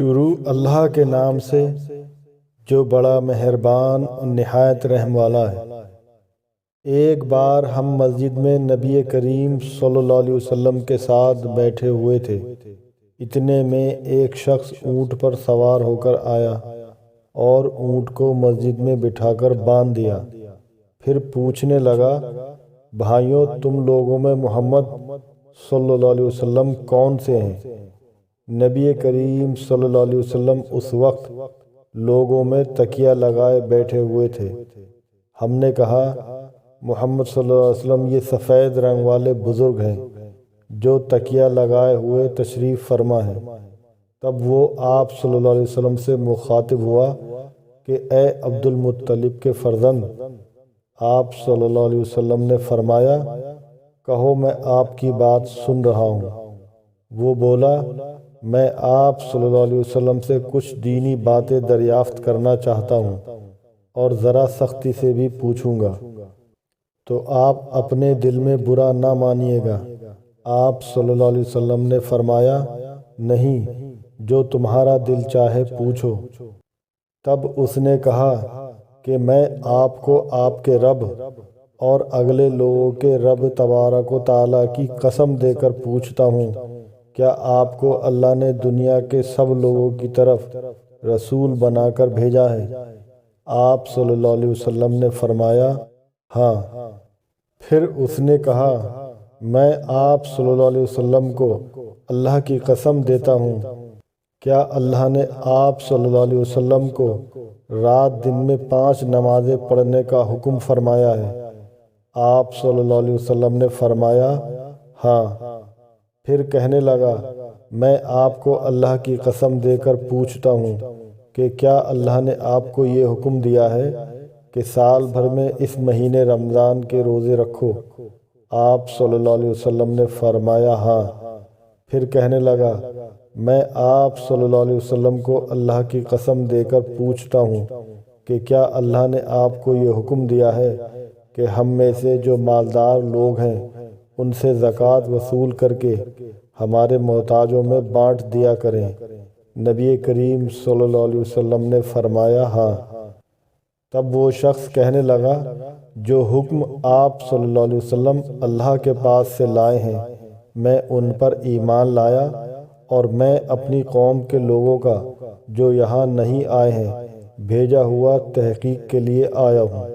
شروع اللہ کے نام سے جو بڑا مہربان اور نہایت رحم والا ہے۔ ایک بار ہم مسجد میں نبی کریم صلی اللہ علیہ وسلم کے ساتھ بیٹھے ہوئے تھے، اتنے میں ایک شخص اونٹ پر سوار ہو کر آیا اور اونٹ کو مسجد میں بٹھا کر باندھ دیا۔ پھر پوچھنے لگا، بھائیوں تم لوگوں میں محمد صلی اللہ علیہ وسلم کون سے ہیں؟ نبی کریم صلی اللہ علیہ وسلم اس وقت لوگوں میں تکیہ لگائے بیٹھے ہوئے تھے۔ ہم نے کہا، محمد صلی اللہ علیہ وسلم یہ سفید رنگ والے بزرگ ہیں جو تکیہ لگائے ہوئے تشریف فرما ہیں۔ تب وہ آپ صلی اللہ علیہ وسلم سے مخاطب ہوا کہ اے عبد المطلب کے فرزند۔ آپ صلی اللہ علیہ وسلم نے فرمایا، کہو میں آپ کی بات سن رہا ہوں۔ وہ بولا، میں آپ صلی اللہ علیہ وسلم سے کچھ دینی باتیں دریافت کرنا چاہتا ہوں اور ذرا سختی سے بھی پوچھوں گا، تو آپ اپنے دل میں برا نہ مانیے گا۔ آپ صلی اللہ علیہ وسلم نے فرمایا، نہیں، جو تمہارا دل چاہے پوچھو۔ تب اس نے کہا کہ میں آپ کو آپ کے رب اور اگلے لوگوں کے رب تبارک و تعالیٰ کی قسم دے کر پوچھتا ہوں، کیا آپ کو اللہ نے دنیا کے سب لوگوں کی طرف رسول بنا کر بھیجا ہے؟ آپ صلی اللہ علیہ وسلم نے فرمایا، ہاں۔ پھر اس نے کہا، میں آپ صلی اللہ علیہ وسلم کو اللہ کی قسم دیتا ہوں، کیا اللہ نے آپ صلی اللہ علیہ وسلم کو رات دن میں 5 نمازیں پڑھنے کا حکم فرمایا ہے؟ آپ صلی اللہ علیہ وسلم نے فرمایا، ہاں۔ پھر کہنے لگا، میں آپ کو اللہ کی قسم دے کر پوچھتا ہوں کہ کیا اللہ نے آپ کو یہ حکم دیا ہے کہ سال بھر میں اس مہینے رمضان کے روزے رکھو؟ آپ صلی اللہ علیہ وسلم نے فرمایا، ہاں۔ پھر کہنے لگا، میں آپ صلی اللہ علیہ وسلم کو اللہ کی قسم دے کر پوچھتا ہوں کہ کیا اللہ نے آپ کو یہ حکم دیا ہے کہ ہم میں سے جو مالدار لوگ ہیں ان سے زکوٰۃ وصول کر کے ہمارے محتاجوں میں بانٹ دیا کریں؟ نبی کریم صلی اللہ علیہ وسلم نے فرمایا، ہاں۔ تب وہ شخص کہنے لگا، جو حکم آپ صلی اللہ علیہ وسلم اللہ کے پاس سے لائے ہیں میں ان پر ایمان لایا، اور میں اپنی قوم کے لوگوں کا جو یہاں نہیں آئے ہیں بھیجا ہوا تحقیق کے لیے آیا ہوں۔